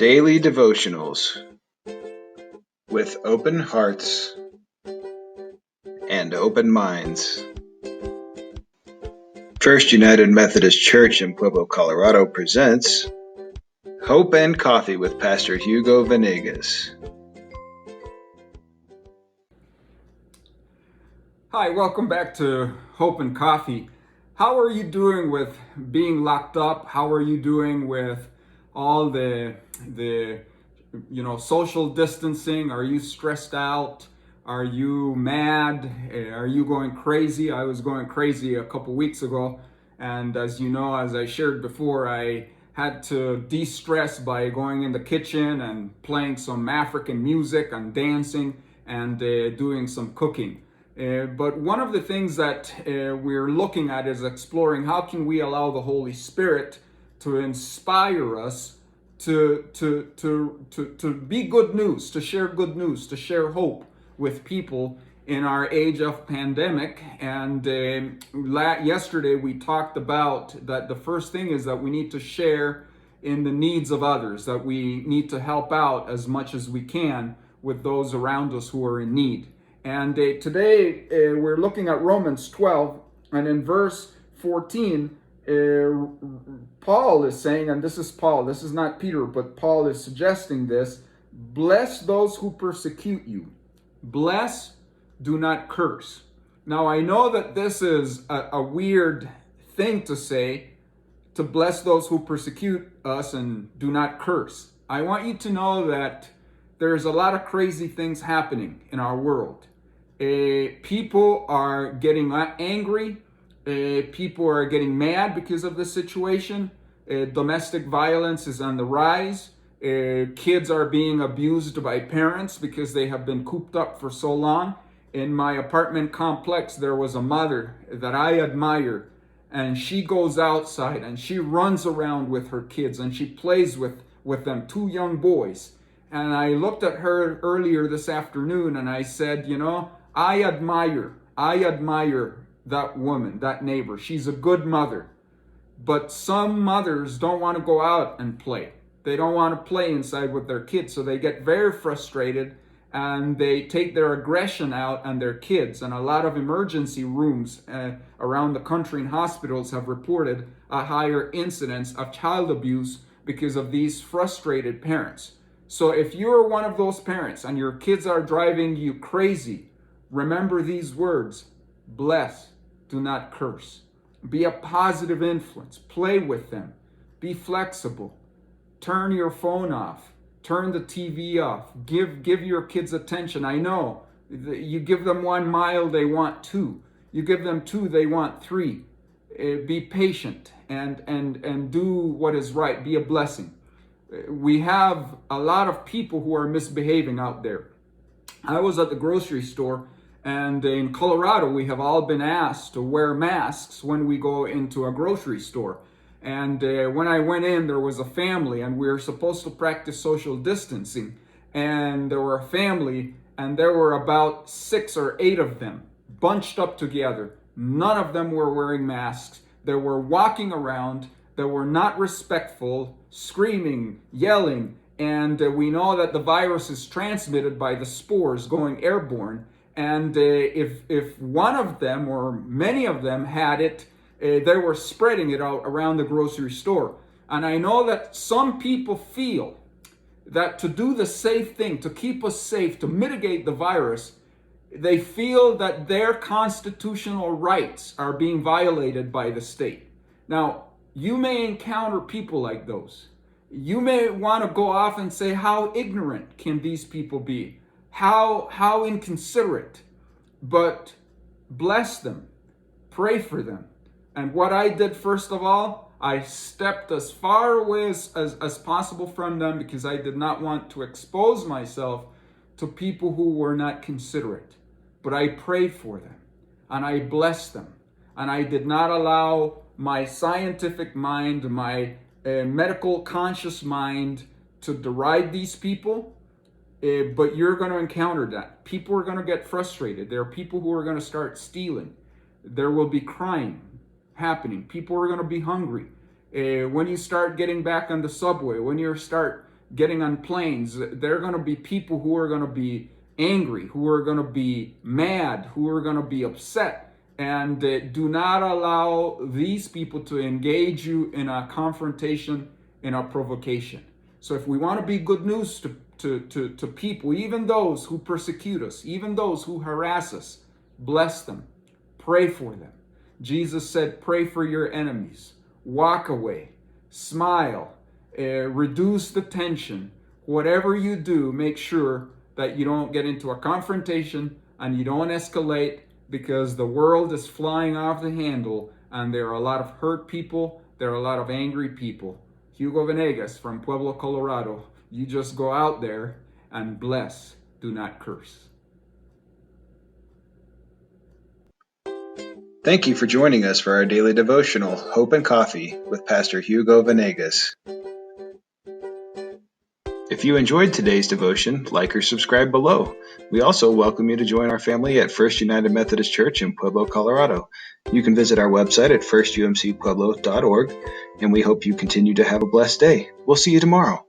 Daily Devotionals with open hearts and open minds. First United Methodist Church in Pueblo, Colorado presents Hope and Coffee with Pastor Hugo Venegas. Hi, welcome back to Hope and Coffee. How are you doing with being locked up? How are you doing with all the social distancing? Are you stressed out? Are you mad? Are you going crazy? I was going crazy a couple weeks ago, and as you know, as I shared before, I had to de-stress by going in the kitchen and playing some African music and dancing and doing some cooking. But one of the things that we're looking at is exploring how can we allow the Holy Spirit to inspire us to be good news, to share hope with people in our age of pandemic. And yesterday we talked about that the first thing is that we need to share in the needs of others, that we need to help out as much as we can with those around us who are in need. And today we're looking at Romans 12, and in verse 14, Paul is saying, and this is Paul, this is not Peter, but Paul is suggesting this: bless those who persecute you. Bless, do not curse. Now I know that this is a weird thing to say, to bless those who persecute us and do not curse. I want you to know that there's a lot of crazy things happening in our world. People are getting angry. People are getting mad because of the situation. Domestic violence is on the rise. Kids are being abused by parents because they have been cooped up for so long. In my apartment complex, there was a mother that I admire, and she goes outside and she runs around with her kids and she plays with them, two young boys. And I looked at her earlier this afternoon and I said, I admire that woman, that neighbor. She's a good mother. But some mothers don't want to go out and play. They don't want to play inside with their kids, so they get very frustrated and they take their aggression out on their kids. And a lot of emergency rooms around the country and hospitals have reported a higher incidence of child abuse because of these frustrated parents. So if you're one of those parents and your kids are driving you crazy, remember these words: bless, do not curse. Be a positive influence. Play with them. Be flexible. Turn your phone off. Turn the TV off. Give your kids attention. I know you give them 1 mile, they want 2. You give them 2, they want 3. Be patient and do what is right. Be a blessing. We have a lot of people who are misbehaving out there. I was at the grocery store, and in Colorado, we have all been asked to wear masks when we go into a grocery store. And when I went in, there was a family, and we were supposed to practice social distancing. And there were a family, and there were about 6 or 8 of them bunched up together. None of them were wearing masks. They were walking around. They were not respectful, screaming, yelling. And we know that the virus is transmitted by the spores going airborne. And if one of them or many of them had it, they were spreading it out around the grocery store. And I know that some people feel that to do the safe thing, to keep us safe, to mitigate the virus, they feel that their constitutional rights are being violated by the state. Now, you may encounter people like those. You may want to go off and say, how ignorant can these people be? How inconsiderate. But bless them. Pray for them. And what I did, first of all, I stepped as far away as possible from them, because I did not want to expose myself to people who were not considerate. But I prayed for them and I blessed them. And I did not allow my scientific mind, my medical conscious mind to deride these people. But you're going to encounter that. People are going to get frustrated. There are people who are going to start stealing. There will be crime happening. People are going to be hungry. When you start getting back on the subway, when you start getting on planes. There are going to be people who are going to be angry, who are going to be mad, who are going to be upset. And do not allow these people to engage you in a confrontation, in a provocation. So if we want to be good news to people, even those who persecute us, even those who harass us, bless them, pray for them. Jesus said, pray for your enemies, walk away, smile, reduce the tension. Whatever you do, make sure that you don't get into a confrontation and you don't escalate, because the world is flying off the handle and there are a lot of hurt people, there are a lot of angry people. Hugo Venegas from Pueblo, Colorado, you just go out there and bless, do not curse. Thank you for joining us for our daily devotional, Hope and Coffee, with Pastor Hugo Venegas. If you enjoyed today's devotion, like or subscribe below. We also welcome you to join our family at First United Methodist Church in Pueblo, Colorado. You can visit our website at firstumcpueblo.org, and we hope you continue to have a blessed day. We'll see you tomorrow.